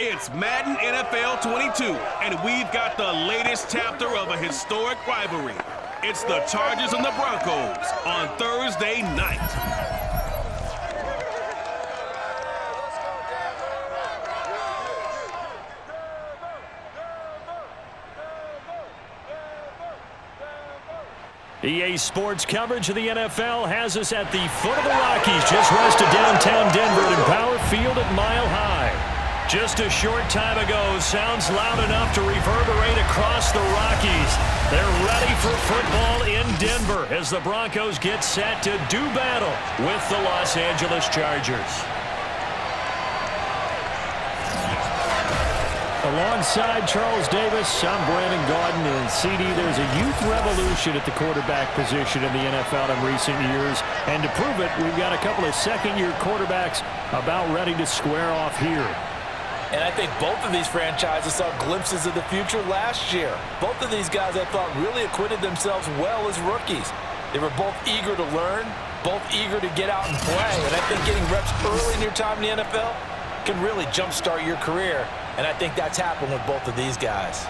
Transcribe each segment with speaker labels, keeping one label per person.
Speaker 1: It's Madden NFL 22, and we've got the latest chapter of a historic rivalry. It's the Chargers and the Broncos on Thursday night.
Speaker 2: EA Sports coverage of the NFL has us at the foot of the Rockies, just west of downtown Denver at Empower Field at Mile High. Just a short time ago, sounds loud enough to reverberate across the Rockies. They're ready for football in Denver as the Broncos get set to do battle with the Los Angeles Chargers. Alongside Charles Davis, I'm Brandon Gaudin, and CD, there's a youth revolution at the quarterback position in the NFL in recent years. And to prove it, we've got a couple of second-year quarterbacks about ready to square off here.
Speaker 3: And I think both of these franchises saw glimpses of the future last year. Both of these guys, I thought, really acquitted themselves well as rookies. They were both eager to learn, both eager to get out and play. And I think getting reps early in your time in the NFL can really jumpstart your career. And I think that's happened with both of these guys.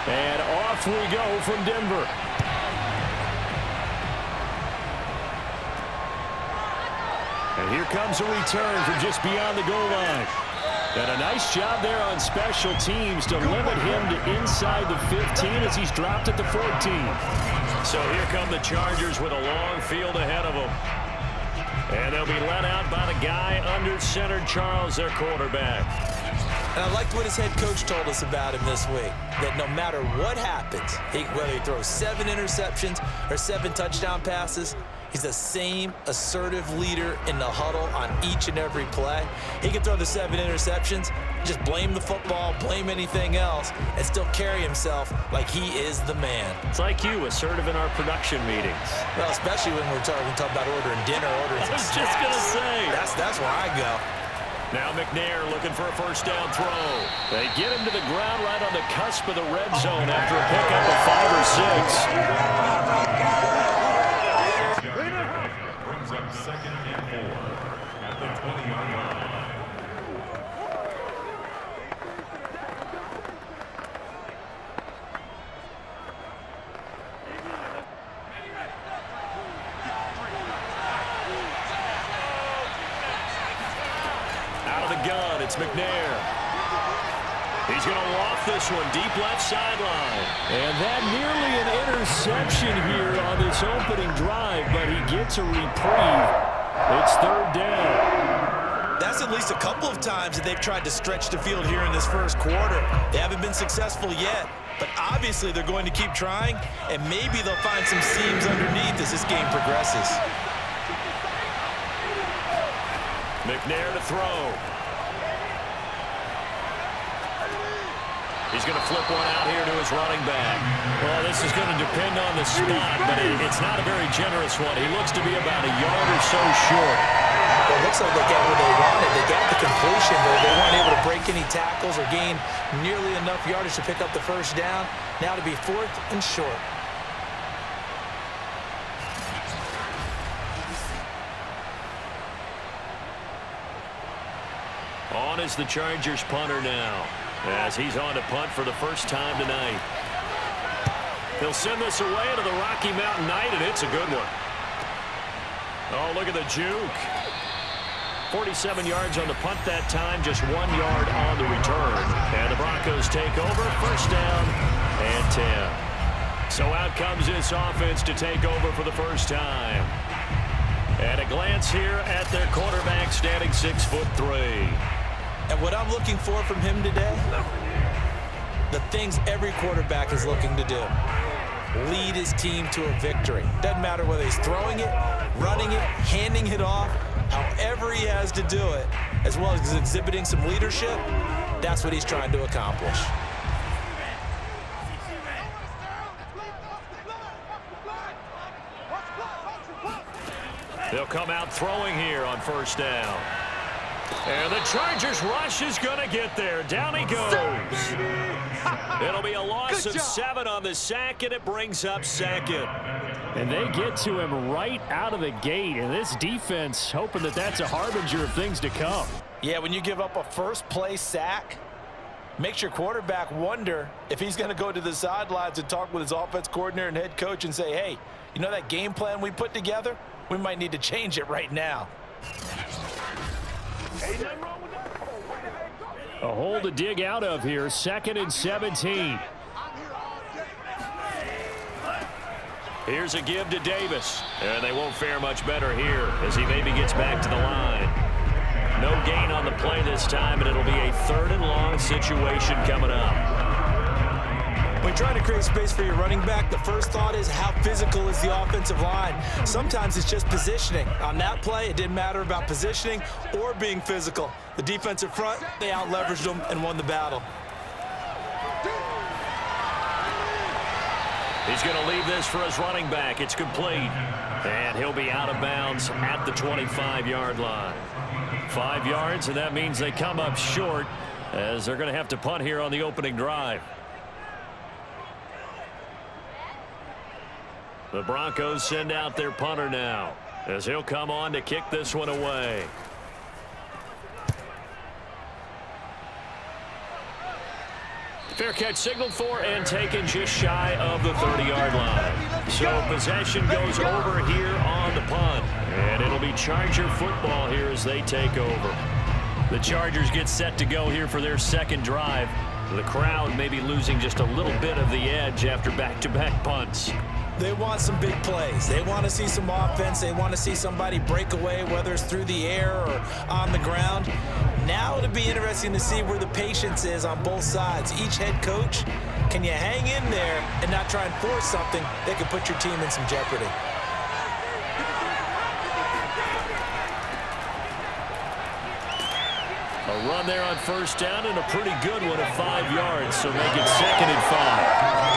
Speaker 2: And off we go from Denver. And here comes a return from just beyond the goal line. And a nice job there on special teams to limit him to inside the 15 as he's dropped at the 14. So here come the Chargers with a long field ahead of them. And they'll be let out by the guy under center, Charles, their quarterback.
Speaker 3: And I liked what his head coach told us about him this week, that no matter what happens, whether he throws 7 interceptions or 7 touchdown passes, he's the same assertive leader in the huddle on each and every play. He can throw the 7 interceptions, just blame the football, blame anything else, and still carry himself like he is the man.
Speaker 2: It's like you, assertive in our production meetings.
Speaker 3: Well, especially when we're talking about ordering dinner, ordering some
Speaker 2: I was just going to say.
Speaker 3: That's where I go.
Speaker 2: Now McNair looking for a first down throw. They get him to the ground right on the cusp of the red zone after a pickup of 5 or 6.
Speaker 4: Brings up 2nd and 4 at the 20-yard line.
Speaker 2: Gun. It's McNair. He's going to loft this one deep left sideline. And that nearly an interception here on this opening drive, but he gets a reprieve. It's 3rd down.
Speaker 3: That's at least a couple of times that they've tried to stretch the field here in this first quarter. They haven't been successful yet, but obviously they're going to keep trying, and maybe they'll find some seams underneath as this game progresses.
Speaker 2: McNair to throw. He's going to flip one out here to his running back. Well, this is going to depend on the spot, but it's not a very generous one. He looks to be about a yard or so short.
Speaker 3: Well, it looks like they got what they wanted. They got the completion, but they weren't able to break any tackles or gain nearly enough yardage to pick up the first down. Now to be 4th and short.
Speaker 2: On is the Chargers punter now, as he's on to punt for the first time tonight. He'll send this away to the Rocky Mountain Night, and it's a good one. Oh, look at the juke. 47 yards on the punt that time, just 1 yard on the return. And the Broncos take over, first down and 10. So out comes this offense to take over for the first time. And a glance here at their quarterback, standing 6'3".
Speaker 3: And what I'm looking for from him today, the things every quarterback is looking to do. Lead his team to a victory. Doesn't matter whether he's throwing it, running it, handing it off, however he has to do it, as well as exhibiting some leadership, that's what he's trying to accomplish.
Speaker 2: They'll come out throwing here on first down. And the Chargers rush is going to get there. Down he goes. It'll be a loss of 7 on the sack, and it brings up second.
Speaker 5: And they get to him right out of the gate. And this defense hoping that that's a harbinger of things to come.
Speaker 3: Yeah, when you give up a first-play sack, makes your quarterback wonder if he's going to go to the sidelines and talk with his offense coordinator and head coach and say, hey, you know that game plan we put together? We might need to change it right now.
Speaker 5: A hole to dig out of here. 2nd and 17.
Speaker 2: Here's a give to Davis. And they won't fare much better here as he maybe gets back to the line. No gain on the play this time, and it'll be a 3rd and long situation coming up.
Speaker 3: When you're trying to create space for your running back, the first thought is how physical is the offensive line. Sometimes it's just positioning. On that play, it didn't matter about positioning or being physical. The defensive front, they out-leveraged them and won the battle.
Speaker 2: He's going to leave this for his running back. It's complete. And he'll be out of bounds at the 25-yard line. 5 yards, and that means they come up short as they're going to have to punt here on the opening drive. The Broncos send out their punter now as he'll come on to kick this one away. Fair catch signaled for and taken just shy of the 30-yard line. So possession goes over here on the punt. And it'll be Charger football here as they take over. The Chargers get set to go here for their 2nd drive. The crowd may be losing just a little bit of the edge after back-to-back punts.
Speaker 3: They want some big plays. They want to see some offense. They want to see somebody break away, whether it's through the air or on the ground. Now it'll be interesting to see where the patience is on both sides. Each head coach, can you hang in there and not try and force something that could put your team in some jeopardy?
Speaker 2: A run there on first down and a pretty good one at 5 yards, so make it 2nd and 5.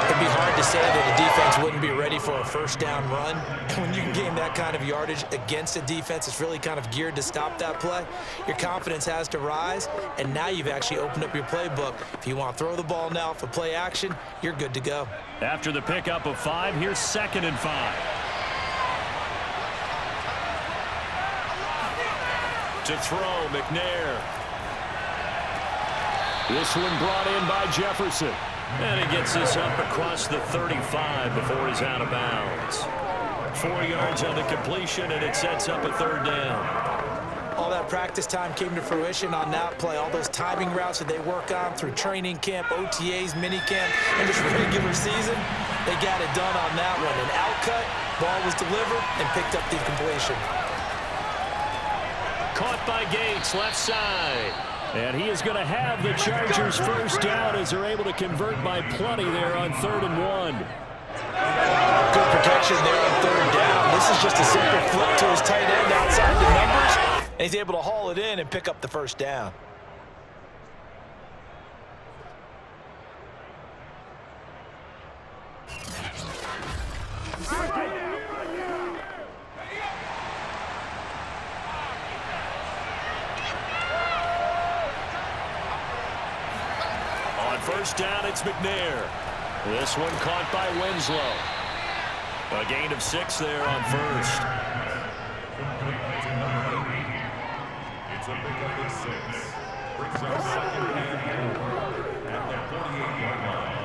Speaker 3: It'd be hard to say that a defense wouldn't be ready for a first down run. And when you can gain that kind of yardage against a defense, it's really kind of geared to stop that play. Your confidence has to rise, and now you've actually opened up your playbook. If you want to throw the ball now for play action, you're good to go.
Speaker 2: After the pickup of 5, here's 2nd and 5. To throw, McNair.
Speaker 5: This one brought in by Jefferson.
Speaker 2: And he gets this up across the 35 before he's out of bounds. 4 yards on the completion, and it sets up a 3rd down.
Speaker 3: All that practice time came to fruition on that play. All those timing routes that they work on through training camp, OTAs, minicamp, and just regular season, they got it done on that one. An outcut, ball was delivered, and picked up the completion.
Speaker 2: Caught by Gates, left side.
Speaker 5: And he is going to have the Chargers first down as they're able to convert by plenty there on 3rd and 1.
Speaker 3: Good protection there on 3rd down. This is just a simple flip to his tight end outside the numbers, and he's able to haul it in and pick up the first down.
Speaker 2: First down, it's McNair. This one caught by Winslow. A gain of 6 there on first.
Speaker 4: It's a pickup of 6. Brings up 2nd and 4 at the 48-yard line.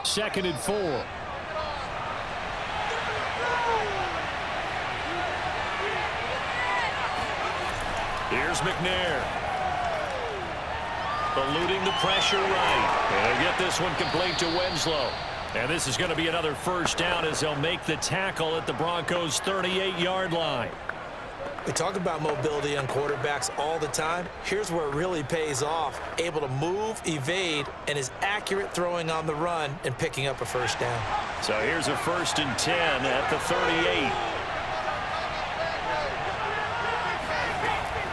Speaker 5: Second and 4.
Speaker 2: Here's McNair. Eluding the pressure right. And they get this one complete to Winslow.
Speaker 5: And this is going to be another first down as they'll make the tackle at the Broncos' 38-yard line.
Speaker 3: We talk about mobility on quarterbacks all the time. Here's where it really pays off. Able to move, evade, and is accurate throwing on the run and picking up a first down.
Speaker 5: So here's a 1st and 10 at the 38.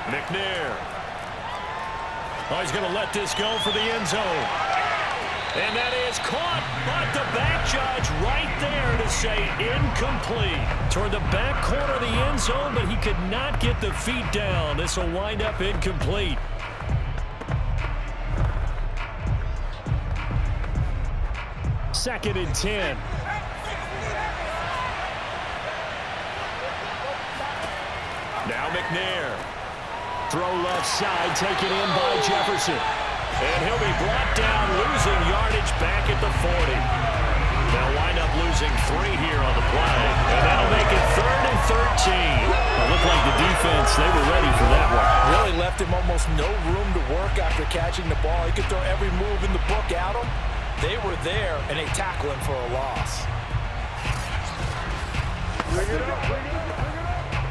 Speaker 5: McNair. Oh, he's going to let this go for the end zone. And that is caught, but the back judge right there to say incomplete. Toward the back corner of the end zone, but he could not get the feet down. This will wind up incomplete. Second and 10. Now McNair. Throw left side, taken in by Jefferson. And he'll be brought down, losing yardage back at the 40. They'll wind up losing 3 here on the play. And that'll make it 3rd and 13. It looked like the defense, they were ready for that one.
Speaker 3: Really left him almost no room to work after catching the ball. He could throw every move in the book at him. They were there, and they tackle him for a loss.
Speaker 4: Bring it up, bring it up, bring it up.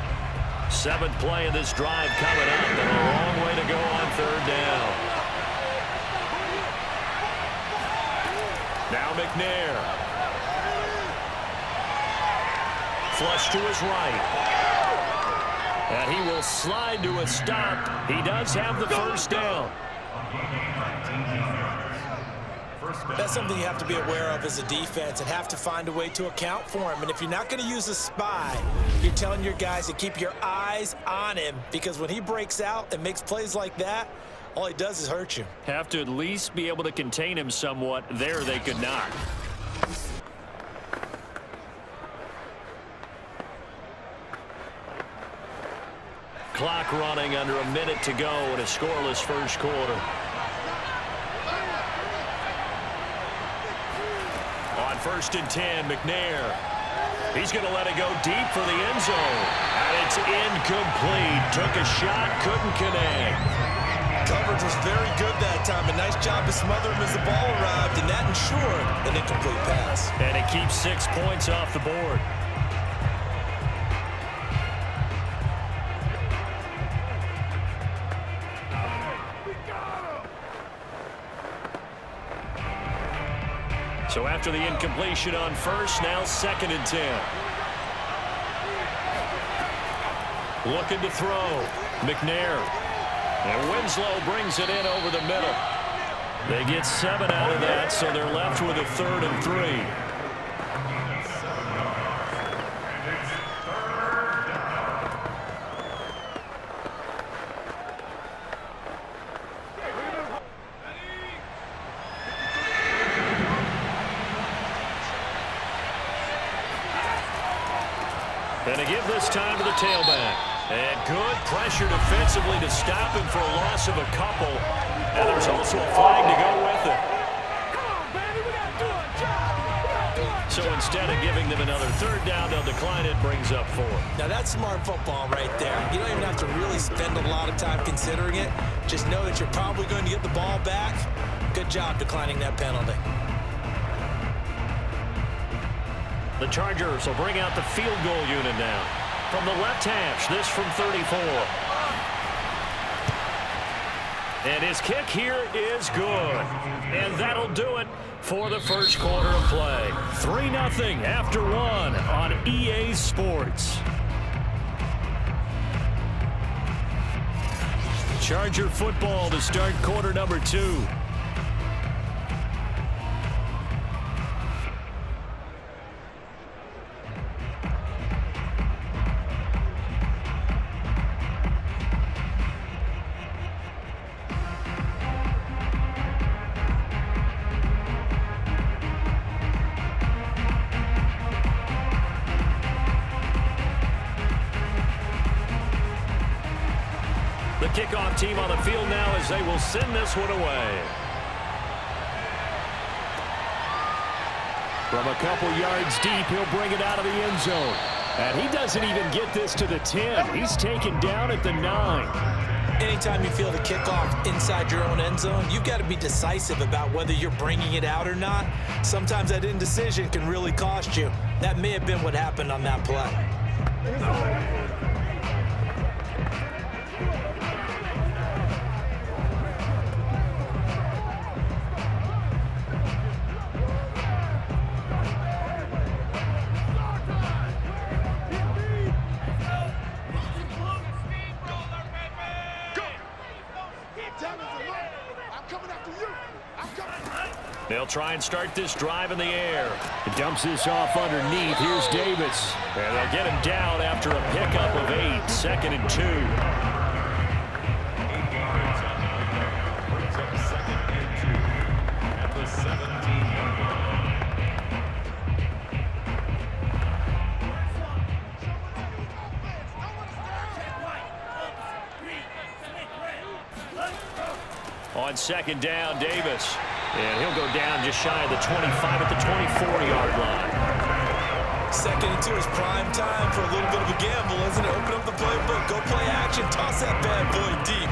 Speaker 5: 7th play of this drive coming up, and a long way to go on 3rd down. Now McNair. Flush to his right. And he will slide to a stop. He does have the first down.
Speaker 3: That's something you have to be aware of as a defense and have to find a way to account for him. And if you're not going to use a spy, you're telling your guys to keep your eyes on him, because when he breaks out and makes plays like that, all he does is hurt you.
Speaker 5: Have to at least be able to contain him somewhat. There they could not. Clock running under a minute to go in a scoreless first quarter. On 1st and 10, McNair. He's going to let it go deep for the end zone. And it's incomplete. Took a shot, couldn't connect.
Speaker 3: Coverage was very good that time. A nice job to smother him as the ball arrived, and that ensured an incomplete pass.
Speaker 5: And it keeps 6 points off the board. So after the incompletion on 1st, now 2nd and 10. Looking to throw. McNair. And Winslow brings it in over the middle. They get 7 out of that, so they're left with a 3rd and 3. And to give this time to the tailback. And good pressure defensively to stop him for a loss of a couple. And there's also a flag to go with it. So instead of giving them another 3rd down, they'll decline it, brings up 4.
Speaker 3: Now that's smart football right there. You don't even have to really spend a lot of time considering it. Just know that you're probably going to get the ball back. Good job declining that penalty.
Speaker 5: The Chargers will bring out the field goal unit now. From the left hash, this from 34. And his kick here is good. And that'll do it for the first quarter of play. 3-0 after 1 on EA Sports. Charger football to start quarter number 2. The kickoff team on the field now as they will send this one away. From a couple yards deep, he'll bring it out of the end zone. And he doesn't even get this to the 10. He's taken down at the 9.
Speaker 3: anytime you feel the kickoff inside your own end zone, you've got to be decisive about whether you're bringing it out or not. Sometimes that indecision can really cost you. That may have been what happened on that play.
Speaker 2: They'll try and start this drive in the air. He dumps this off underneath. Here's Davis. And they'll get him down after a pickup of 8. 2nd and 2.
Speaker 4: 8 yards on the pickup. Brings up 2nd and 2 at the 17-yard line.
Speaker 2: On 2nd down, Davis. And he'll go down just shy of the 25 at the 24-yard line.
Speaker 3: 2nd and 2 is prime time for a little bit of a gamble, isn't it? Open up the playbook, go play action, toss that bad boy deep.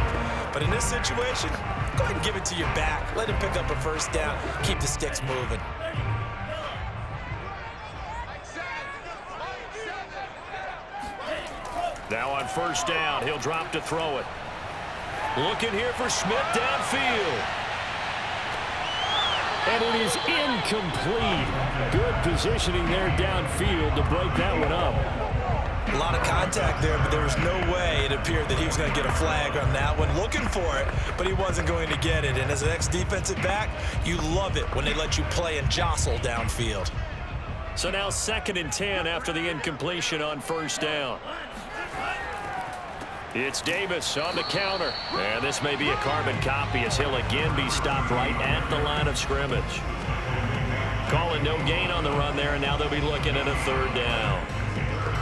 Speaker 3: But in this situation, go ahead and give it to your back. Let him pick up a first down, keep the sticks moving.
Speaker 2: Now on 1st down, he'll drop to throw it. Looking here for Smith downfield. And it is incomplete. Good positioning there downfield to break that one up.
Speaker 3: A lot of contact there, but there was no way it appeared that he was going to get a flag on that one. Looking for it, but he wasn't going to get it. And as an ex-defensive back, you love it when they let you play and jostle downfield.
Speaker 2: So now 2nd and 10 after the incompletion on 1st down. It's Davis on the counter. And this may be a carbon copy as he'll again be stopped right at the line of scrimmage. Calling no gain on the run there, and now they'll be looking at a 3rd down.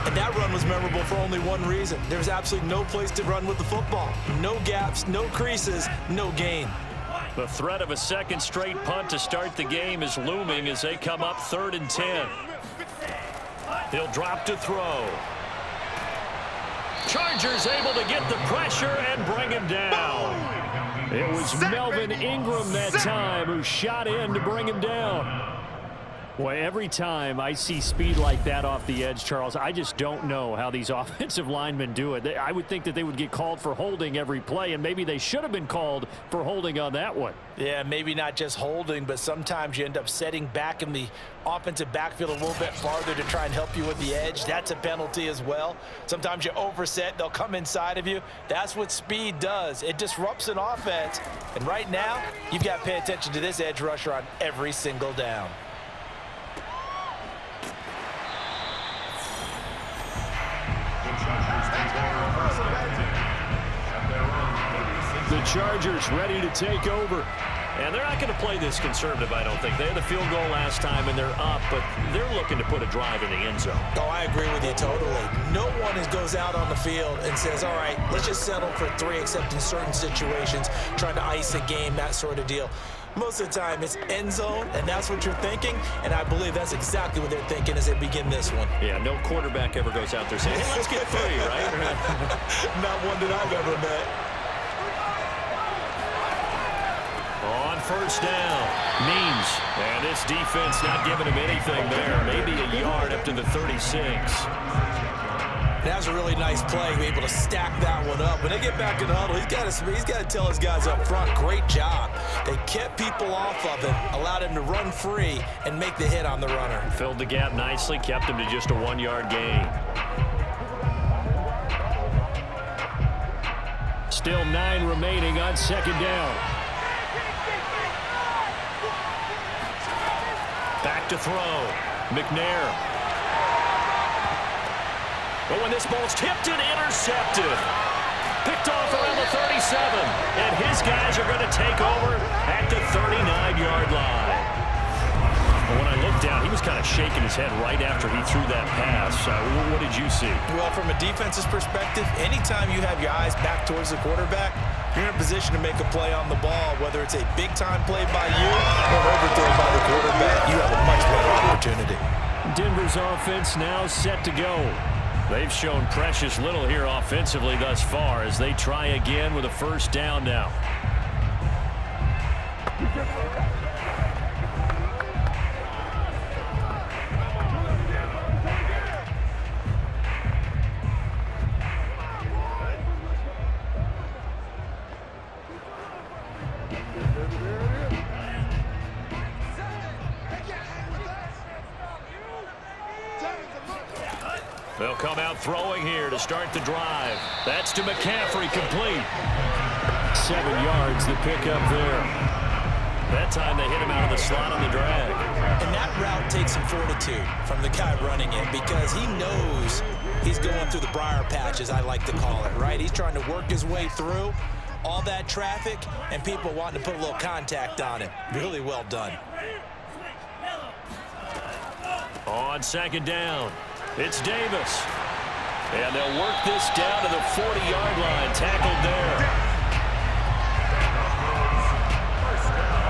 Speaker 3: And that run was memorable for only one reason. There's absolutely no place to run with the football. No gaps, no creases, no gain.
Speaker 2: The threat of a 2nd straight punt to start the game is looming as they come up 3rd and 10. He'll drop to throw. Chargers able to get the pressure and bring him down. It was Melvin Ingram that time who shot in to bring him down. Boy, every time I see speed like that off the edge, Charles, I just don't know how these offensive linemen do it. I would think that they would get called for holding every play, and maybe they should have been called for holding on that one.
Speaker 3: Yeah, maybe not just holding, but sometimes you end up setting back in the offensive backfield a little bit farther to try and help you with the edge. That's a penalty as well. Sometimes you overset, they'll come inside of you. That's what speed does. It disrupts an offense. And right now, you've got to pay attention to this edge rusher on every single down.
Speaker 2: The Chargers ready to take over. And they're not going to play this conservative, I don't think. They had the field goal last time, and they're up, but they're looking to put a drive in the end zone.
Speaker 3: Oh, I agree with you totally. No one goes out on the field and says, all right, let's just settle for 3, except in certain situations, trying to ice a game, that sort of deal. Most of the time, it's end zone, and that's what you're thinking, and I believe that's exactly what they're thinking as they begin this one.
Speaker 2: Yeah, no quarterback ever goes out there saying, hey, let's get 3, right?
Speaker 3: Not one that I've ever met.
Speaker 2: On 1st down, Means. And this defense not giving him anything there. Maybe a yard up to the 36.
Speaker 3: That's a really nice play, be able to stack that one up. When they get back in the huddle, he's got to tell his guys up front, great job. They kept people off of him, allowed him to run free and make the hit on the runner.
Speaker 2: Filled the gap nicely, kept him to just a 1-yard gain. Still 9 remaining on 2nd down. Back to throw. McNair. But when this ball's tipped and intercepted. Picked off around the 37. And his guys are going to take over at the 39-yard line. But when I looked down, he was kind of shaking his head right after he threw that pass. What did you see?
Speaker 3: Well, from a defense's perspective, anytime you have your eyes back towards the quarterback, you're in a position to make a play on the ball, whether it's a big-time play by you or an overthrow by the quarterback. You have a much better opportunity.
Speaker 2: Denver's offense now set to go. They've shown precious little here offensively thus far as they try again with a first down now. They'll come out throwing here to start the drive. That's to McCaffrey, complete. 7 yards, the pickup there. That time they hit him out of the slot on the drag.
Speaker 3: And that route takes some fortitude from the guy running it because he knows he's going through the briar patch, as I like to call it, right? He's trying to work his way through all that traffic and people wanting to put a little contact on him. Really well done.
Speaker 2: On second down, it's Davis. And they'll work this down to the 40-yard line. Tackled there.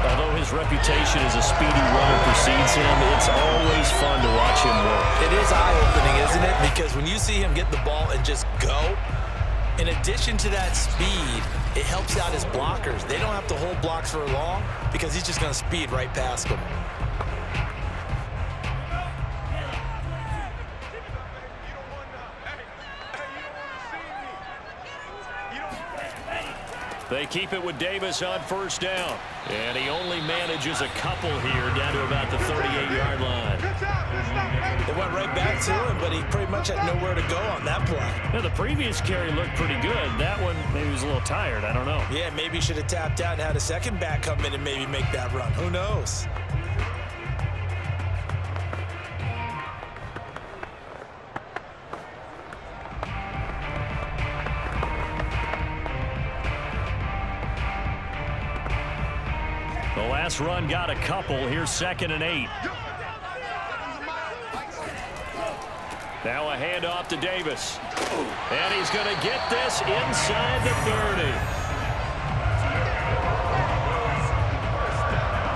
Speaker 2: Although his reputation as a speedy runner precedes him, it's always fun to watch him work.
Speaker 3: It is eye-opening, isn't it? Because when you see him get the ball and just go, in addition to that speed, it helps out his blockers. They don't have to hold blocks for long because he's just going to speed right past them.
Speaker 2: They keep it with Davis on first down. And he only manages a couple here down to about the 38-yard line.
Speaker 3: They went right back to him, but he pretty much had nowhere to go on that play.
Speaker 2: Yeah, the previous carry looked pretty good. That one, maybe he was a little tired. I don't know.
Speaker 3: Yeah, maybe he should have tapped out and had a second back come in and maybe make that run. Who knows?
Speaker 2: The last run got a couple. Here's 2nd and 8. Now a handoff to Davis. And he's going to get this inside the 30.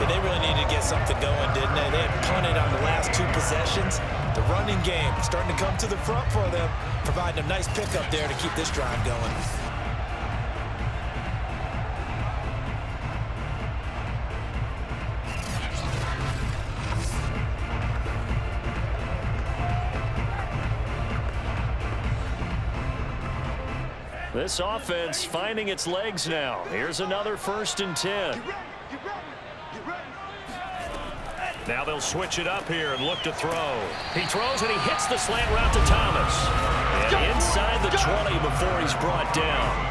Speaker 3: Yeah, they really needed to get something going, didn't they? They had punted on the last 2 possessions. The running game starting to come to the front for them, providing a nice pickup there to keep this drive going.
Speaker 2: This offense finding its legs now. Here's another 1st and 10. Now they'll switch it up here and look to throw. He throws and he hits the slant route to Thomas. And inside the 20 before he's brought down.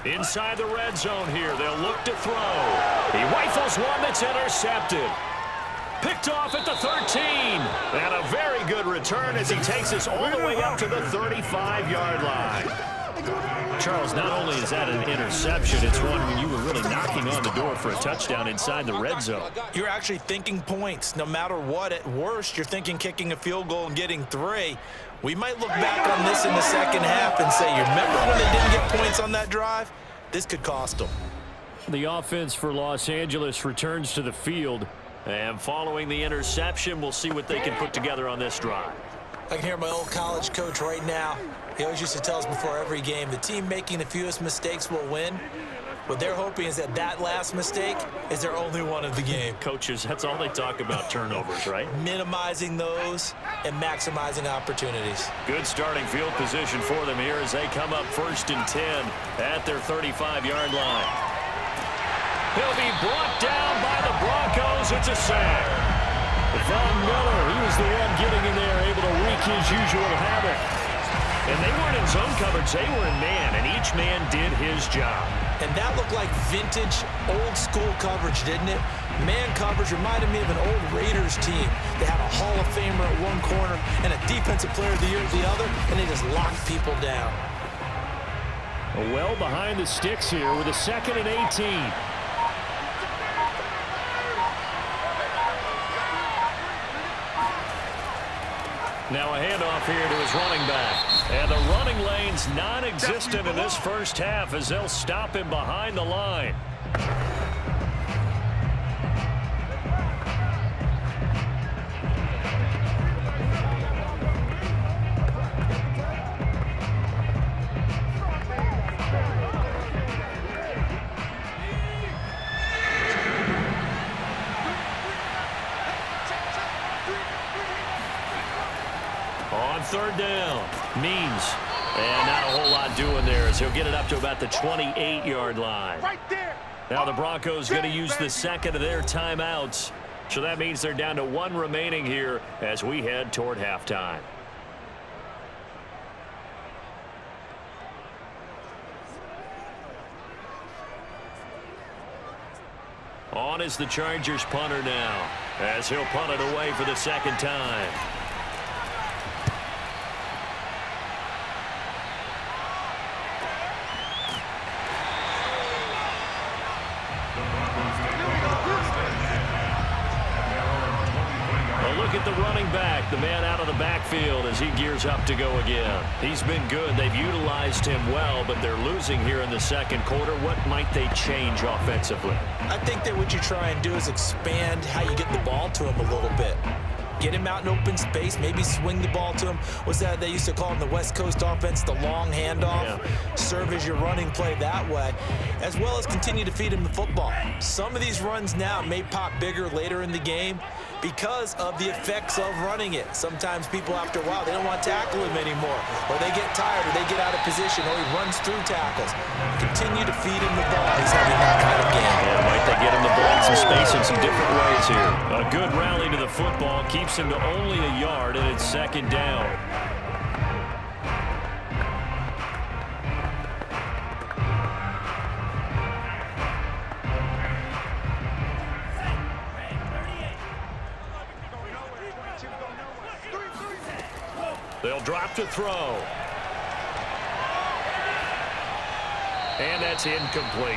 Speaker 2: Inside the red zone here, they'll look to throw. He rifles one that's intercepted. Picked off at the 13. And a very good return as he takes us all the way up to the 35-yard line. Charles, not only is that an interception, it's one when you were really knocking on the door for a touchdown inside the red zone.
Speaker 3: You're actually thinking points. No matter what, at worst, you're thinking kicking a field goal and getting 3. We might look back on this in the second half and say, you remember when they didn't get points on that drive? This could cost them.
Speaker 2: The offense for Los Angeles returns to the field. And following the interception, we'll see what they can put together on this drive.
Speaker 3: I can hear my old college coach right now. He always used to tell us before every game, the team making the fewest mistakes will win. What they're hoping is that that last mistake is their only one of the game.
Speaker 2: Coaches, that's all they talk about, turnovers, right?
Speaker 3: Minimizing those and maximizing opportunities.
Speaker 2: Good starting field position for them here as they come up 1st and 10 at their 35-yard line. He'll be brought down by the Broncos. It's a sack. Von Miller, he was the one getting in there, able to wreak his usual havoc. And they weren't in zone coverage, they were in man, and each man did his job.
Speaker 3: And that looked like vintage, old-school coverage, didn't it? Man coverage reminded me of an old Raiders team. They had a Hall of Famer at one corner and a Defensive Player of the Year at the other, and they just locked people down.
Speaker 2: Well behind the sticks here with a 2nd and 18. Now a handoff here to his running back. And the running lane's non-existent in this first half as they'll stop him behind the line. On third down, Means. And not a whole lot doing there as he'll get it up to about the 28-yard line.
Speaker 6: Right there.
Speaker 2: Now the Broncos going to use the second of their timeouts. So that means they're down to one remaining here as we head toward halftime. On is the Chargers punter now as he'll punt it away for the second time. At the running back, the man out of the backfield as he gears up to go again. He's been good. They've utilized him well, but they're losing here in the second quarter. What might they change offensively?
Speaker 3: I think that what you try and do is expand how you get the ball to him a little bit. Get him out in open space, maybe swing the ball to him. What's that they used to call in the West Coast offense, the long handoff? Yeah. Serve as your running play that way, as well as continue to feed him the football. Some of these runs now may pop bigger later in the game because of the effects of running it. Sometimes people, after a while, they don't want to tackle him anymore, or they get tired, or they get out of position, or he runs through tackles. Continue to feed him the ball. He's having that kind of game.
Speaker 2: Yeah, might they get him the ball in some space in some different ways here. A good rally to the football keeps him to only a yard, and it's second down. They'll drop to throw. And that's incomplete.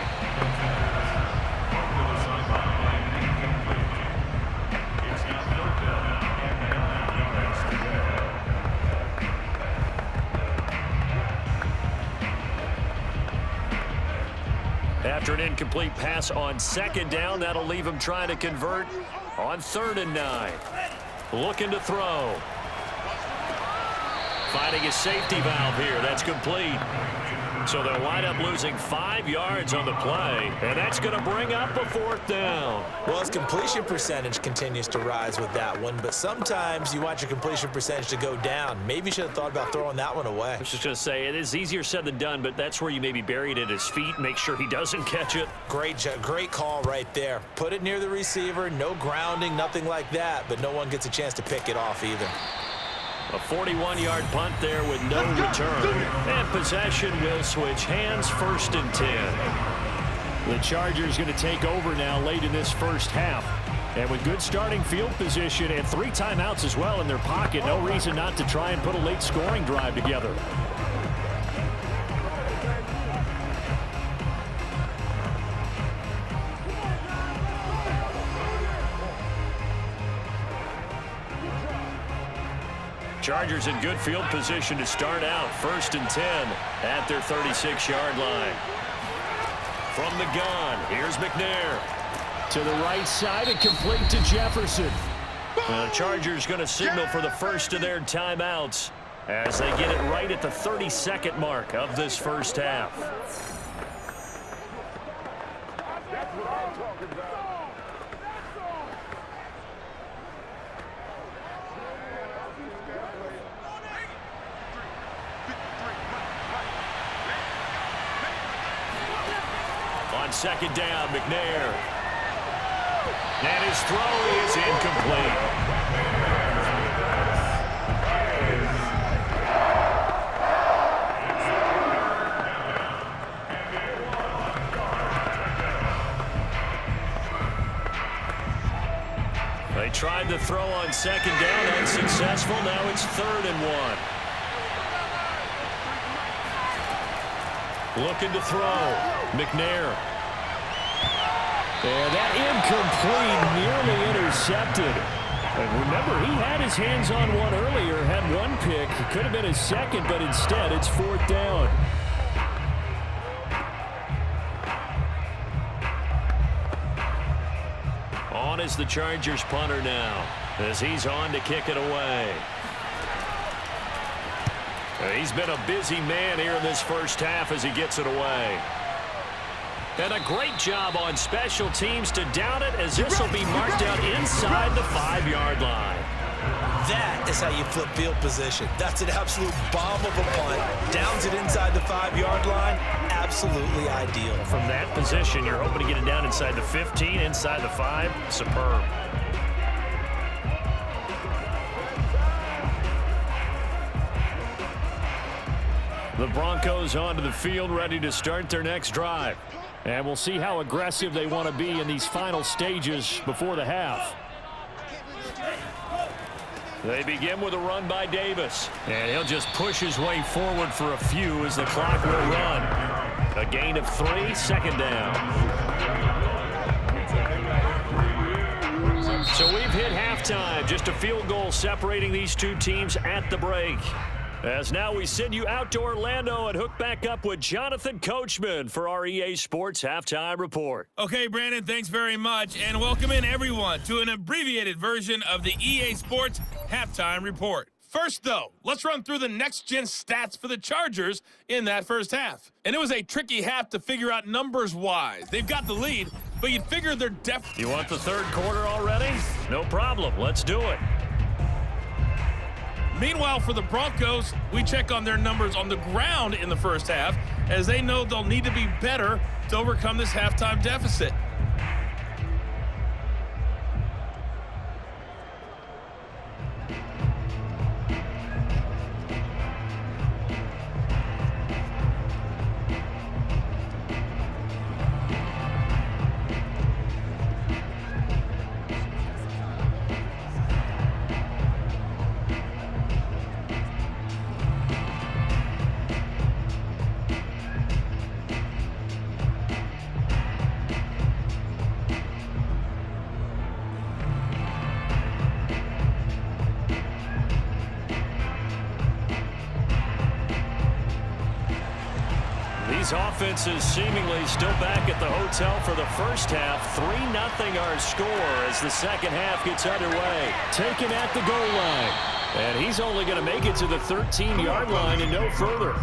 Speaker 2: After an incomplete pass on second down, that'll leave him trying to convert on 3rd and 9. Looking to throw. Finding a safety valve here. That's complete. So they'll wind up losing 5 yards on the play, and that's going to bring up a 4th down.
Speaker 3: Well, his completion percentage continues to rise with that one, but sometimes you want your completion percentage to go down. Maybe you should have thought about throwing that one away.
Speaker 2: I was just going to say, it is easier said than done, but that's where you maybe bury it at his feet, make sure he doesn't catch it.
Speaker 3: Great call right there. Put it near the receiver, no grounding, nothing like that, but no one gets a chance to pick it off either.
Speaker 2: A 41-yard punt there with no return. And possession will switch hands, 1st and 10.
Speaker 5: The Chargers going to take over now late in this first half. And with good starting field position and 3 timeouts as well in their pocket, no reason not to try and put a late scoring drive together.
Speaker 2: Chargers in good field position to start out. 1st and 10 at their 36-yard line. From the gun, here's McNair.
Speaker 5: To the right side and complete to Jefferson.
Speaker 2: The Chargers going to signal for the first of their timeouts as they get it right at the 32nd mark of this first half. On 2nd down, McNair. And his throw is incomplete. They tried to throw on 2nd down, unsuccessful. Now it's 3rd and 1. Looking to throw. McNair.
Speaker 5: And that incomplete, nearly intercepted. And remember, he had his hands on one earlier, had pick. It could have been his second, but instead it's 4th down. On is the Chargers punter now, as he's on to kick it away. He's been a busy man here in this first half as he gets it away. And a great job on special teams to down it, as this will be marked out inside the 5-yard line.
Speaker 3: That is how you flip field position. That's an absolute bomb of a punt. Downs it inside the 5-yard line. Absolutely ideal.
Speaker 2: From that position, you're hoping to get it down inside the 15, inside the 5. Superb. The Broncos onto the field, ready to start their next drive. And we'll see how aggressive they want to be in these final stages before the half. They begin with a run by Davis. And he'll just push his way forward for a few as the clock will run. A gain of 3, 2nd down. So we've hit halftime. Just a field goal separating these two teams at the break. As now we send you out to Orlando and hook back up with Jonathan Coachman for our EA Sports Halftime Report.
Speaker 6: Okay, Brandon, thanks very much, and welcome in everyone to an abbreviated version of the EA Sports Halftime Report. First, though, let's run through the next-gen stats for the Chargers in that first half. And it was a tricky half to figure out numbers-wise. They've got the lead, but you'd figure they're definitely...
Speaker 2: You want the third quarter already? No problem. Let's do it.
Speaker 6: Meanwhile, for the Broncos, we check on their numbers on the ground in the first half, as they know they'll need to be better to overcome this halftime deficit.
Speaker 2: These offenses seemingly still back at the hotel for the first half. 3-0 our score as the second half gets underway. Taken at the goal line. And he's only going to make it to the 13-yard line and no further.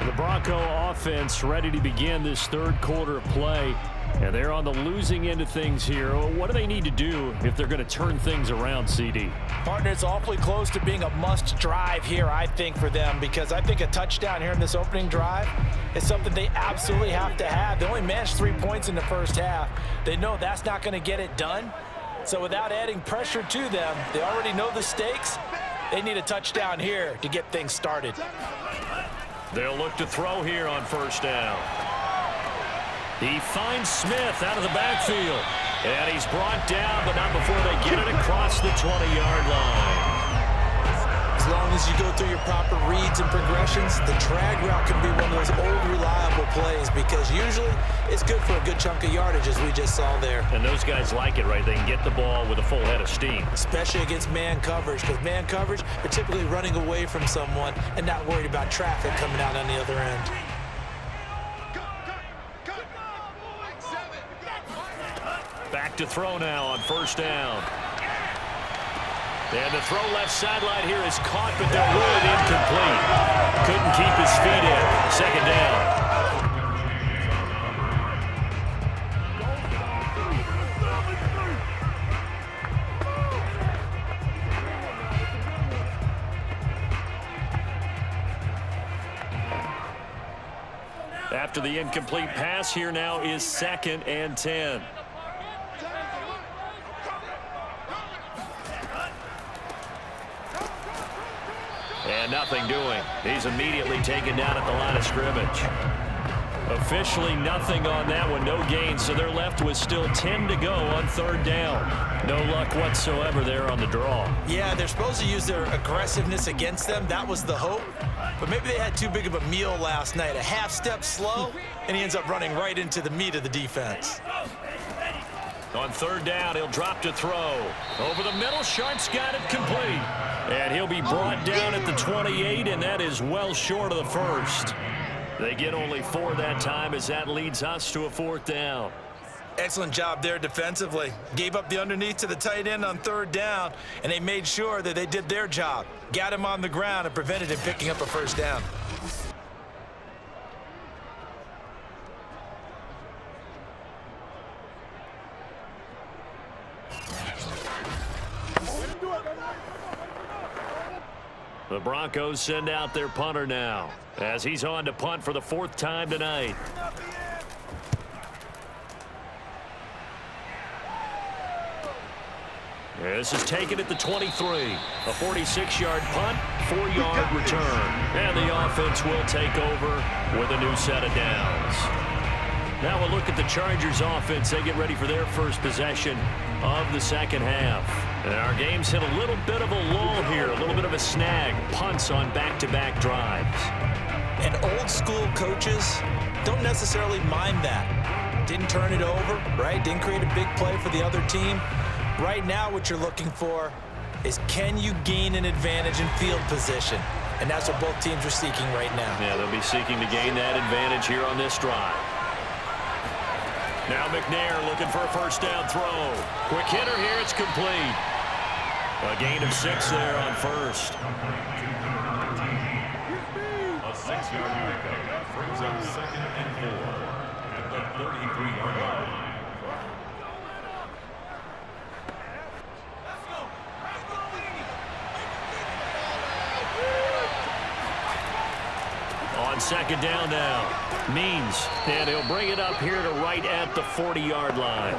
Speaker 2: The Bronco offense ready to begin this third quarter of play. And they're on the losing end of things here. What do they need to do if they're going to turn things around, CD?
Speaker 3: Partner, it's awfully close to being a must drive here, I think, for them, because I think a touchdown here in this opening drive is something they absolutely have to have. They only managed 3 points in the first half. They know that's not going to get it done. So without adding pressure to them, they already know the stakes. They need a touchdown here to get things started.
Speaker 2: They'll look to throw here on first down. He finds Smith out of the backfield. And he's brought down, but not before they get it across the 20-yard line.
Speaker 3: As long as you go through your proper reads and progressions, the drag route can be one of those old reliable plays, because usually it's good for a good chunk of yardage, as we just saw there.
Speaker 2: And those guys like it, right? They can get the ball with a full head of steam.
Speaker 3: Especially against man coverage, because man coverage, they're typically running away from someone and not worried about traffic coming out on the other end.
Speaker 2: Back to throw now on first down. And the throw left sideline here is caught, but they're ruled incomplete. Couldn't keep his feet in. Second down. After the incomplete pass, here now is 2nd and 10. And nothing doing. He's immediately taken down at the line of scrimmage. Officially nothing on that one, no gain, so they're left with still 10 to go on third down. No luck whatsoever there on the draw.
Speaker 3: Yeah, they're supposed to use their aggressiveness against them. That was the hope. But maybe they had too big of a meal last night. A half step slow, and he ends up running right into the meat of the defense.
Speaker 2: On third down, he'll drop to throw. Over the middle, Sharp's got it complete. And he'll be brought down at the 28, and that is well short of the first. They get only 4 that time as that leads us to a 4th down.
Speaker 3: Excellent job there defensively. Gave up the underneath to the tight end on third down, and they made sure that they did their job. Got him on the ground and prevented him picking up a first down.
Speaker 2: The Broncos send out their punter now as he's on to punt for the 4th time tonight. This is taken at the 23. A 46-yard punt, 4-yard return. And the offense will take over with a new set of downs. Now we'll look at the Chargers offense. They get ready for their first possession of the second half. And our game's hit a little bit of a lull here, a little bit of a snag. Punts on back-to-back drives.
Speaker 3: And old school coaches don't necessarily mind that. Didn't turn it over, right? Didn't create a big play for the other team. Right now what you're looking for is, can you gain an advantage in field position? And that's what both teams are seeking right now.
Speaker 2: Yeah, they'll be seeking to gain that advantage here on this drive. Now McNair looking for a first down throw. Quick hitter here, it's complete. A gain of 6 there on first.
Speaker 4: A 6-yard pickup brings up 2nd and 4 at the 33-yard line.
Speaker 2: On second down now, Means, and he'll bring it up here to right at the 40-yard line.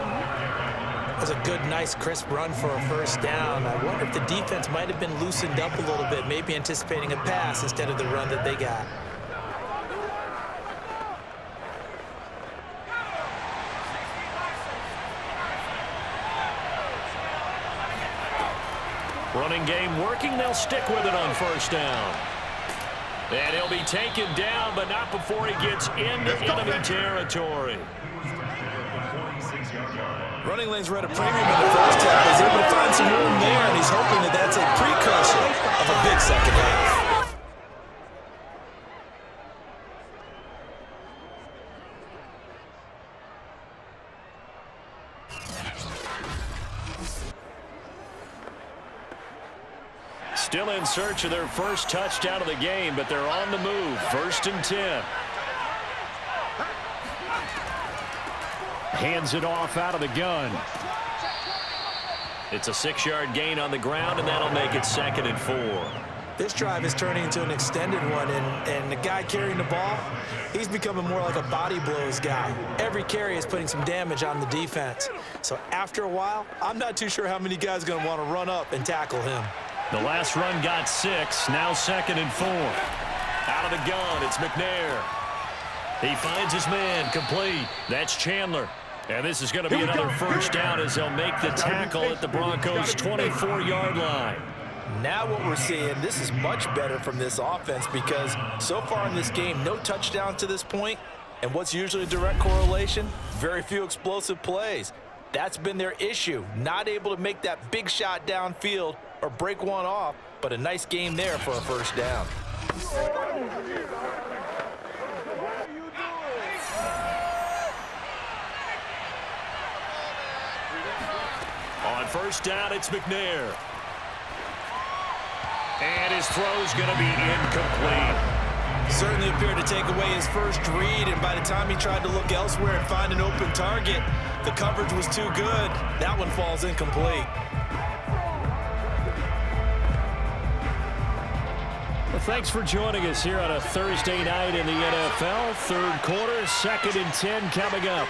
Speaker 3: That's a good, nice, crisp run for a first down. I wonder if the defense might have been loosened up a little bit, maybe anticipating a pass instead of the run that they got.
Speaker 2: Running game working, they'll stick with it on first down. And he'll be taken down, but not before he gets into enemy territory.
Speaker 3: Running lanes were at a premium in the first half. He's able to find some room there, and he's hoping that that's a precursor of a big second half.
Speaker 2: Still in search of their first touchdown of the game, but they're on the move. 1st and 10.
Speaker 5: Hands it off out of the gun.
Speaker 2: It's a 6-yard gain on the ground, and that'll make it 2nd and 4.
Speaker 3: This drive is turning into an extended one, and the guy carrying the ball, he's becoming more like a body blows guy. Every carry is putting some damage on the defense. So after a while, I'm not too sure how many guys are going to want to run up and tackle him.
Speaker 2: The last run got 6, now 2nd and 4. Out of the gun, it's McNair. He finds his man, complete. That's Chandler. And this is going to be another first down as they'll make the tackle at the Broncos' 24-yard line.
Speaker 3: Now what we're seeing, this is much better from this offense because so far in this game, no touchdowns to this point. And what's usually a direct correlation? Very few explosive plays. That's been their issue. Not able to make that big shot downfield or break one off, but a nice game there for a first down.
Speaker 2: On first down, it's McNair. And his throw's going to be incomplete.
Speaker 3: Certainly appeared to take away his first read, and by the time he tried to look elsewhere and find an open target, the coverage was too good. That one falls incomplete.
Speaker 5: Well, thanks for joining us here on a Thursday night in the NFL. Third quarter, 2nd and 10 coming up.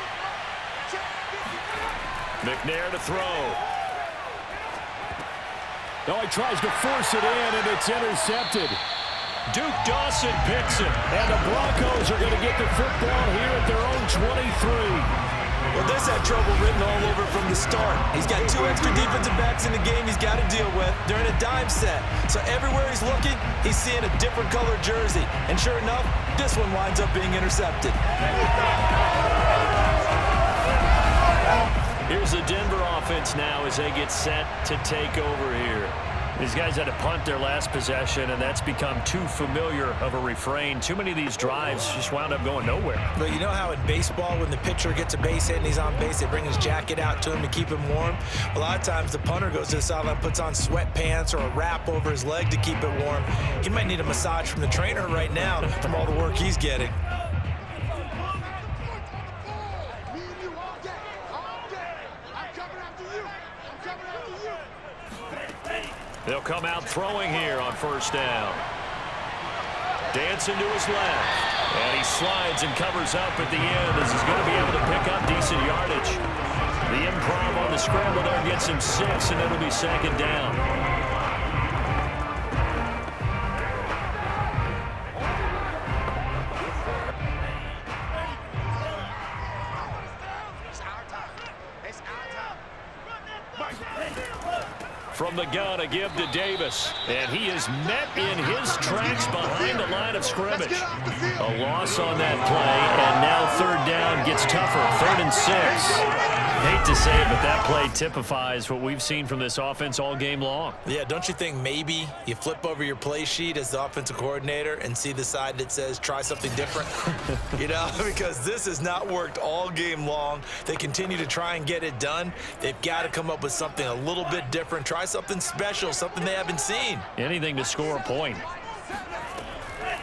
Speaker 2: McNair to throw.
Speaker 5: Oh, he tries to force it in, and it's intercepted.
Speaker 2: Duke Dawson picks it.
Speaker 5: And the Broncos are going to get the football here at their own 23.
Speaker 3: Well, this had trouble written all over from the start. He's got 2 extra defensive backs in the game he's got to deal with. They're in a dime set. So everywhere he's looking, he's seeing a different colored jersey. And sure enough, this one winds up being intercepted.
Speaker 2: Here's the Denver offense now as they get set to take over here. These guys had to punt their last possession, and that's become too familiar of a refrain. Too many of these drives just wound up going nowhere.
Speaker 3: But you know how in baseball, when the pitcher gets a base hit and he's on base, they bring his jacket out to him to keep him warm? A lot of times the punter goes to the sideline, puts on sweatpants or a wrap over his leg to keep it warm. He might need a massage from the trainer right now from all the work he's getting.
Speaker 2: They'll come out throwing here on first down. Dancing to his left. And he slides and covers up at the end as he's going to be able to pick up decent yardage. The improv on the scramble there gets him 6, and it'll be second down. From the gun, a give to Davis. And he is met in his tracks behind the line of scrimmage. A loss on that play, and now third down gets tougher. 3rd and 6. Hate to say it, but that play typifies what we've seen from this offense all game long.
Speaker 3: Yeah, don't you think maybe you flip over your play sheet as the offensive coordinator and see the side that says try something different? You know, because this has not worked all game long. They continue to try and get it done. They've got to come up with something a little bit different. Try something special, something they haven't seen.
Speaker 2: Anything to score a point.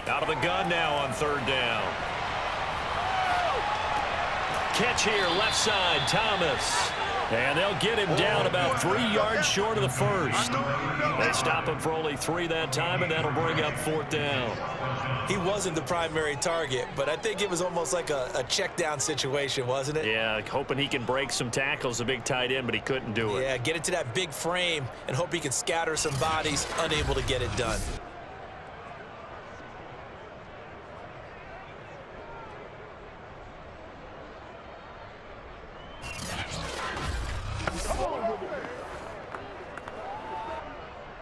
Speaker 2: Out of the gun now on third down. Catch here, left side, Thomas. And they'll get him down about 3 yards short of the first. They stop him for only 3 that time, and that'll bring up 4th down.
Speaker 3: He wasn't the primary target, but I think it was almost like a check down situation, wasn't it?
Speaker 2: Yeah, hoping he can break some tackles, a big tight end, but he couldn't do it.
Speaker 3: Yeah, get it to that big frame and hope he can scatter some bodies, unable to get it done.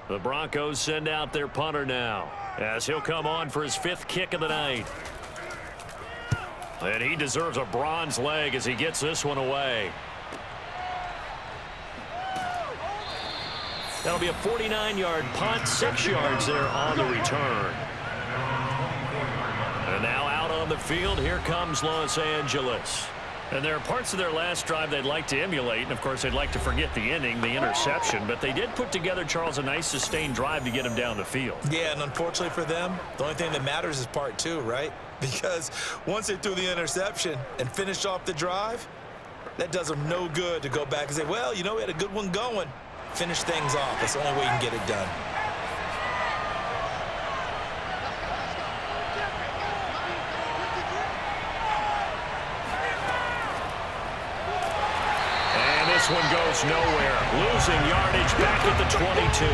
Speaker 2: The Broncos send out their punter now as he'll come on for his 5th kick of the night. And he deserves a bronze leg as he gets this one away. That'll be a 49-yard punt, 6 yards there on the return. And now out on the field, here comes Los Angeles. And there are parts of their last drive they'd like to emulate, and of course they'd like to forget the ending, the interception, but they did put together, Charles, a nice sustained drive to get him down the field.
Speaker 3: Yeah, and unfortunately for them, the only thing that matters is part 2, right? Because once they threw the interception and finished off the drive, that does them no good to go back and say, well, you know, we had a good one going. Finish things off. That's the only way you can get it done.
Speaker 2: This one goes nowhere. Losing yardage back at the 22.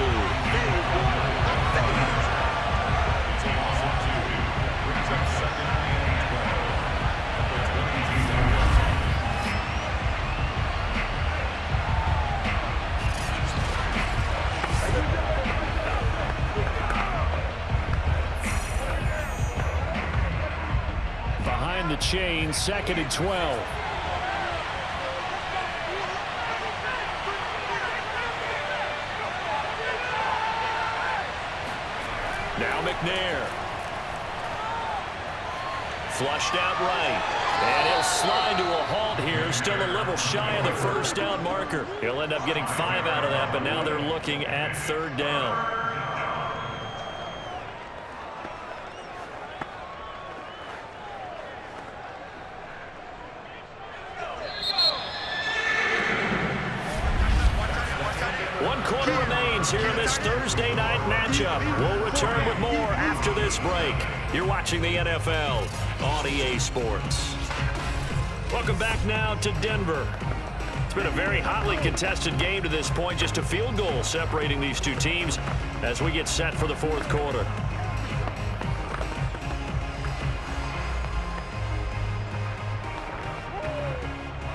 Speaker 2: Behind the chain, 2nd and 12. Now McNair. Flushed out right. And he'll slide to a halt here. Still a little shy of the first down marker. He'll end up getting 5 out of that, but now they're looking at 3rd down. Here in this Thursday night matchup. We'll return with more after this break. You're watching the NFL on EA Sports. Welcome back now to Denver. It's been a very hotly contested game to this point. Just a field goal separating these two teams as we get set for the 4th quarter.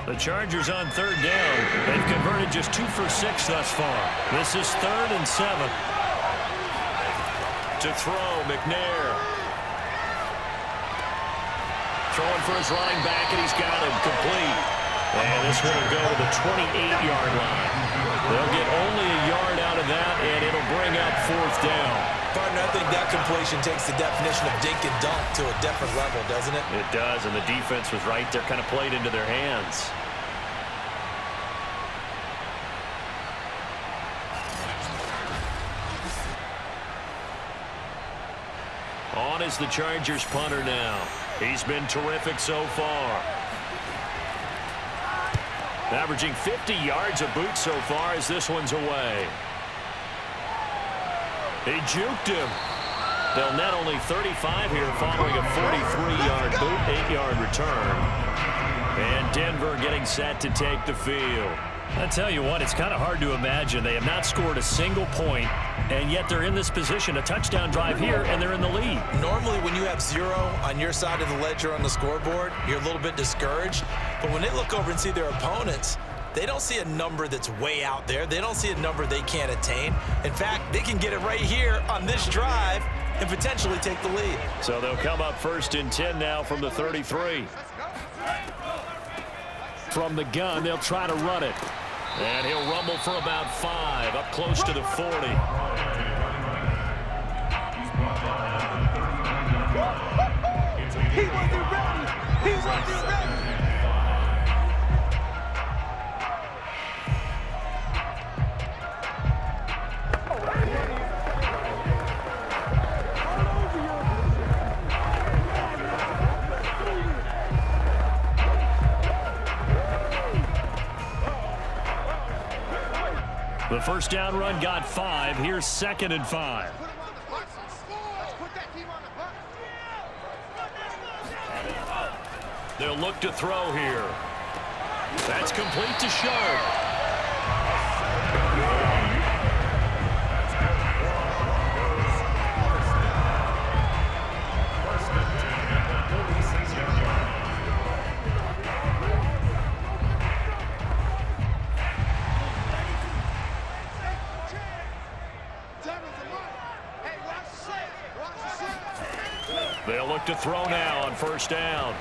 Speaker 2: The Chargers on 3rd down. They've converted just 2 for 6 thus far. This is 3rd and 7. To throw, McNair. Throwing for his running back, and he's got him complete. And this one will go to the 28-yard line. They'll get only a yard out of that, and it'll bring up 4th down.
Speaker 3: Partner, I think that completion takes the definition of dink and dunk to a different level, doesn't it?
Speaker 2: It does, and the defense was right there, kind of played into their hands. On is the Chargers punter now. He's been terrific so far. Averaging 50 yards a boot so far as this one's away. He juked him. They'll net only 35 here following a 43-yard boot, 8-yard return. And Denver getting set to take the field. I tell you what, it's kind of hard to imagine. They have not scored a single point, and yet they're in this position, a touchdown drive here, and they're in the lead.
Speaker 3: Normally, when you have 0 on your side of the ledger on the scoreboard, you're a little bit discouraged. But when they look over and see their opponents, they don't see a number that's way out there. They don't see a number they can't attain. In fact, they can get it right here on this drive and potentially take the lead.
Speaker 2: So they'll come up 1st and 10 now from the 33. From the gun, they'll try to run it. And he'll rumble for about 5, up close to the 40.
Speaker 7: He wasn't ready. He wasn't ready.
Speaker 2: The first down run got 5. Here's 2nd and 5. They'll look to throw here. That's complete to Sharp. They'll look to throw now on 1st down.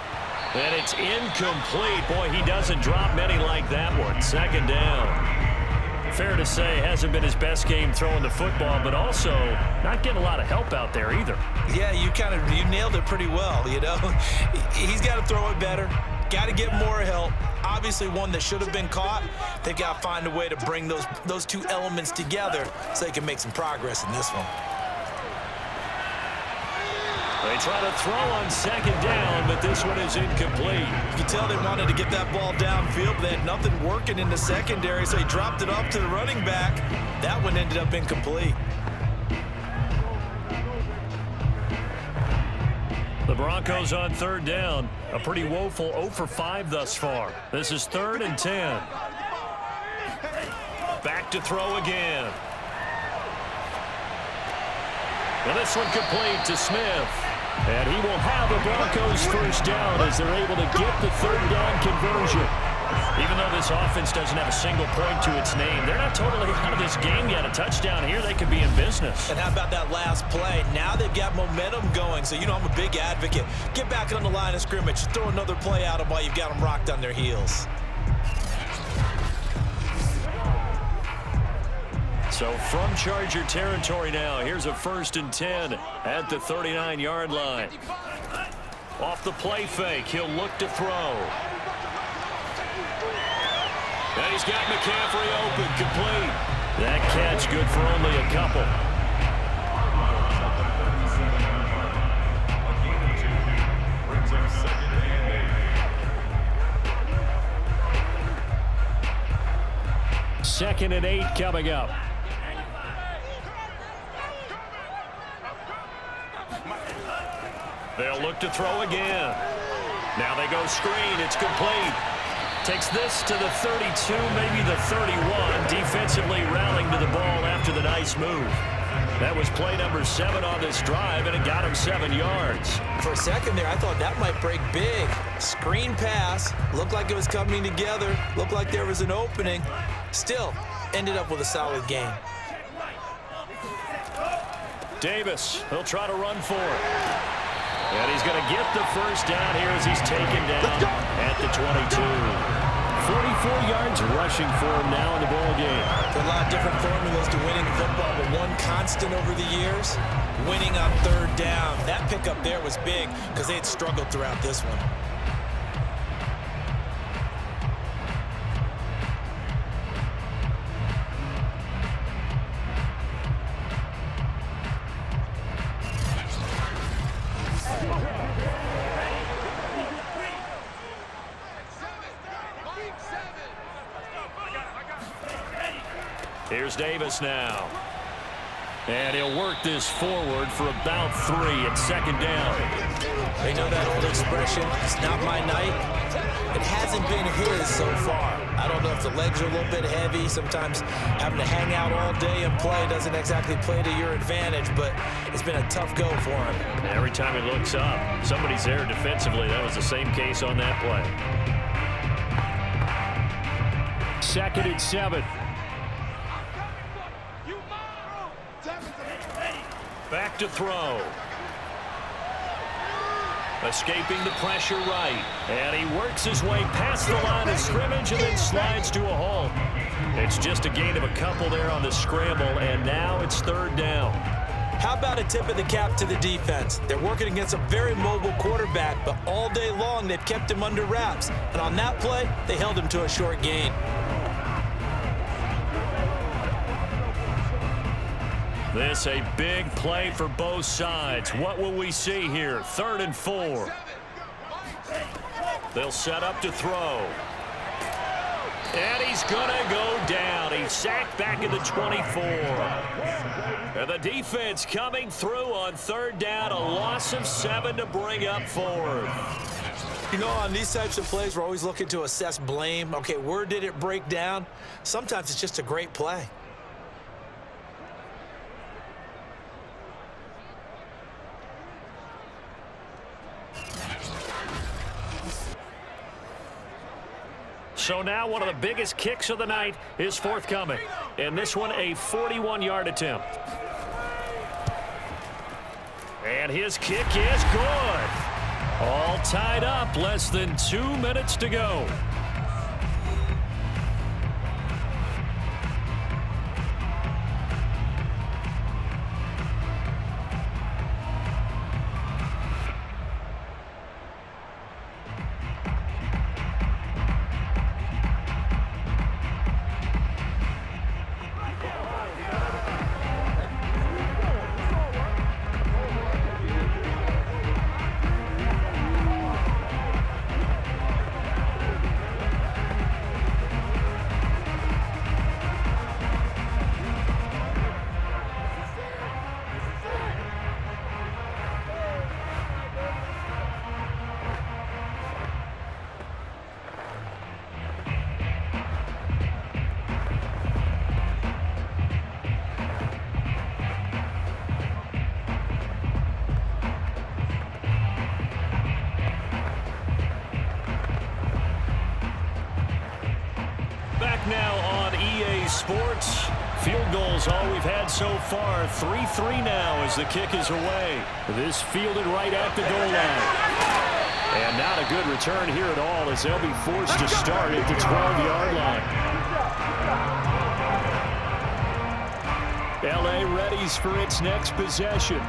Speaker 2: And it's incomplete. Boy, he doesn't drop many like that one. 2nd down. Fair to say, hasn't been his best game throwing the football, but also not getting a lot of help out there either.
Speaker 3: Yeah, you nailed it pretty well, you know. He's got to throw it better. Got to get more help. Obviously one that should have been caught. They've got to find a way to bring those two elements together so they can make some progress in this one.
Speaker 2: They try to throw on 2nd down, but this one is incomplete.
Speaker 3: You can tell they wanted to get that ball downfield, but they had nothing working in the secondary, so he dropped it up to the running back. That one ended up incomplete.
Speaker 2: The Broncos on 3rd down. A pretty woeful 0 for 5 thus far. This is 3rd and 10. Back to throw again. And this one complete to Smith. And he will have the Broncos 1st down as they're able to get the 3rd down conversion. Even though this offense doesn't have a single point to its name, they're not totally out of this game yet. A touchdown here, they could be in business.
Speaker 3: And how about that last play? Now they've got momentum going. So, you know, I'm a big advocate. Get back on the line of scrimmage. Throw another play at them while you've got them rocked on their heels.
Speaker 2: So from Charger territory now, here's a 1st and 10 at the 39-yard line. Off the play fake, he'll look to throw. And he's got McCaffrey open, complete. That catch good for only a couple. Second and 8 coming up. They'll look to throw again. Now they go screen. It's complete. Takes this to the 32, maybe the 31. Defensively rallying to the ball after the nice move. That was play number 7 on this drive, and it got him 7 yards.
Speaker 3: For a second there, I thought that might break big. Screen pass. Looked like it was coming together. Looked like there was an opening. Still, ended up with a solid game.
Speaker 2: Davis, he'll try to run for it. And he's going to get the 1st down here as he's taken down at the 22.
Speaker 5: 44 yards rushing for him now in the ball game.
Speaker 3: There are a lot of different formulas to winning football, but one constant over the years, winning on third down. That pickup there was big because they had struggled throughout this one.
Speaker 5: Here's Davis now. And he'll work this forward for about 3 at second down.
Speaker 3: They know that old expression, it's not my night. It hasn't been his so far. I don't know if the legs are a little bit heavy. Sometimes having to hang out all day and play doesn't exactly play to your advantage, but it's been a tough go for him.
Speaker 5: Every time he looks up, somebody's there defensively. That was the same case on that play. 2nd and 7. Back to throw. Escaping the pressure right. And he works his way past the line of scrimmage and then slides to a halt. It's just a gain of a couple there on the scramble, and now it's 3rd down.
Speaker 3: How about a tip of the cap to the defense? They're working against a very mobile quarterback, but all day long they've kept him under wraps. And on that play, they held him to a short gain.
Speaker 5: This a big play for both sides. What will we see here? 3rd and 4. They'll set up to throw. And he's going to go down. He's sacked back at the 24. And the defense coming through on 3rd down. A loss of 7 to bring up 4th.
Speaker 3: You know, on these types of plays, we're always looking to assess blame. Okay, where did it break down? Sometimes it's just a great play.
Speaker 5: So now one of the biggest kicks of the night is forthcoming. And this one a 41-yard attempt. And his kick is good. All tied up, less than 2 minutes to go. Now on EA Sports. Field goals all we've had so far. 3-3 now as the kick is away. This fielded right at the goal line. And not a good return here at all as they'll be forced to start at the 12-yard line. LA readies for its next possession.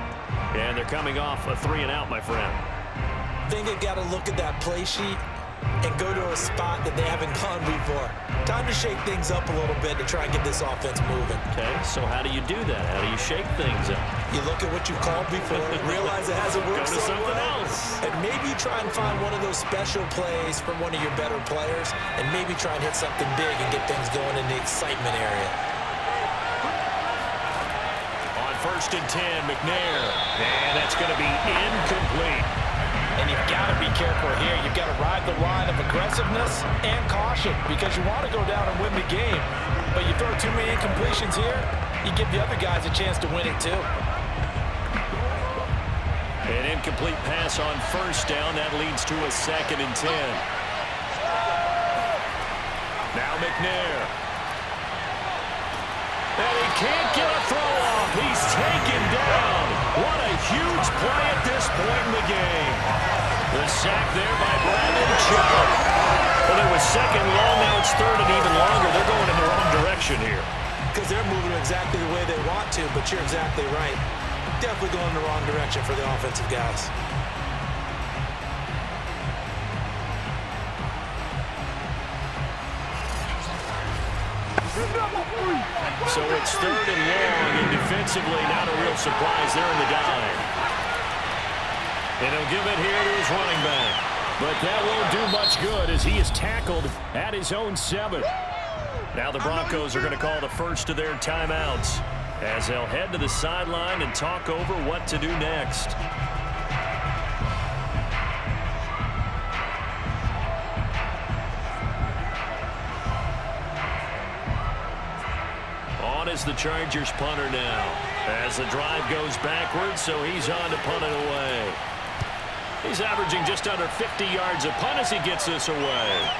Speaker 5: And they're coming off a 3-and-out, my friend.
Speaker 3: I think they've got to look at that play sheet and go to a spot that they haven't gone before. Time to shake things up a little bit to try and get this offense moving.
Speaker 5: Okay, so how do you do that? How do you shake things up?
Speaker 3: You look at what you called before, realize it hasn't worked
Speaker 5: Go to
Speaker 3: so
Speaker 5: something
Speaker 3: well,
Speaker 5: else.
Speaker 3: and maybe try and find one of those special plays from one of your better players, and maybe try and hit something big and get things going in the excitement area.
Speaker 5: On 1st and 10, McNair. And that's going to be incomplete.
Speaker 3: And you've got to be careful here. You've got to ride the line of aggressiveness and caution because you want to go down and win the game. But you throw too many incompletions here, you give the other guys a chance to win it too.
Speaker 5: An incomplete pass on 1st down. That leads to a 2nd and 10. Now McNair. And he can't get a throw off. He's taken down. What a huge play at this point in the game. The sack there by Brandon Chubb.
Speaker 2: Well, it was second long, now it's third and even longer. They're going in the wrong direction here.
Speaker 3: Because they're moving exactly the way they want to, but you're exactly right. Definitely going in the wrong direction for the offensive guys.
Speaker 2: So it's third and long, and defensively not a real surprise there in the dive. And he'll give it here to his running back. But that won't do much good as he is tackled at his own 7. Now the Broncos are going to call the first of their timeouts as they'll head to the sideline and talk over what to do next. On is the Chargers punter now as the drive goes backwards, so he's on to punt it away. He's averaging just under 50 yards a punt as he gets this away.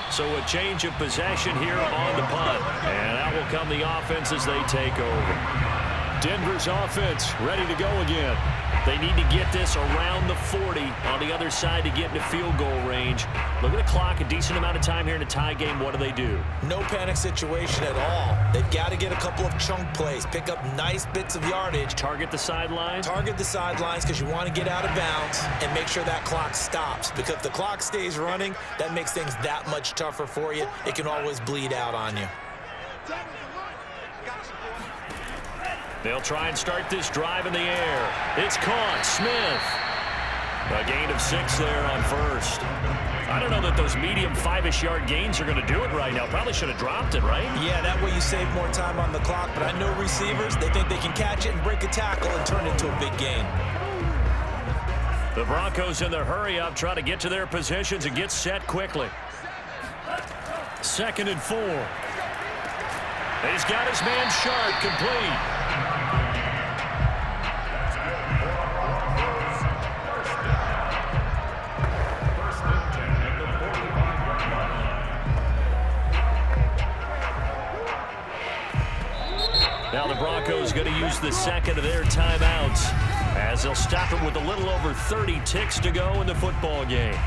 Speaker 2: So a change of possession here on the punt. And out will come the offense as they take over.
Speaker 5: Denver's offense ready to go again.
Speaker 2: They need to get this around the 40 on the other side to get into field goal range. Look at the clock, a decent amount of time here in a tie game. What do?
Speaker 3: No panic situation at all. They've got to get a couple of chunk plays, pick up nice bits of yardage.
Speaker 2: Target the sidelines?
Speaker 3: Target the sidelines because you want to get out of bounds and make sure that clock stops. Because if the clock stays running, that makes things that much tougher for you. It can always bleed out on you.
Speaker 2: They'll try and start this drive in the air. It's caught. Smith. A gain of 6 there on first. I don't know that those medium 5-ish yard gains are going to do it right now. Probably should have dropped it, right?
Speaker 3: Yeah, that way you save more time on the clock. But I know receivers, they think they can catch it and break a tackle and turn it into a big gain.
Speaker 2: The Broncos in their hurry-up try to get to their positions and get set quickly.
Speaker 5: 2nd and 4.
Speaker 2: He's got his man Sharp complete. Now the Broncos going to use the second of their timeouts as they'll stop it with a little over 30 ticks to go in the football game.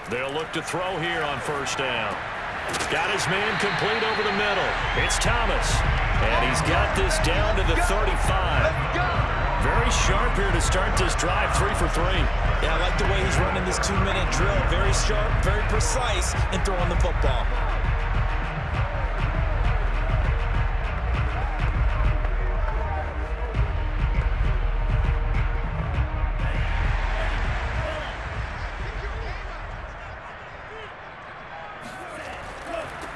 Speaker 2: They'll look to throw here on first down. Got his man complete over the middle. It's Thomas. And he's got this down to the 35. Very sharp here to start this drive, 3 for 3.
Speaker 3: Yeah, I like the way he's running this 2-minute drill. Very sharp, very precise in throwing the football.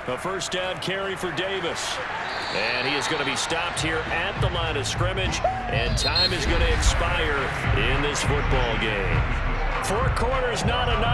Speaker 2: A first down carry for Davis. And he is going to be stopped here at the line of scrimmage. And time is going to expire in this football game. 4 quarters not enough.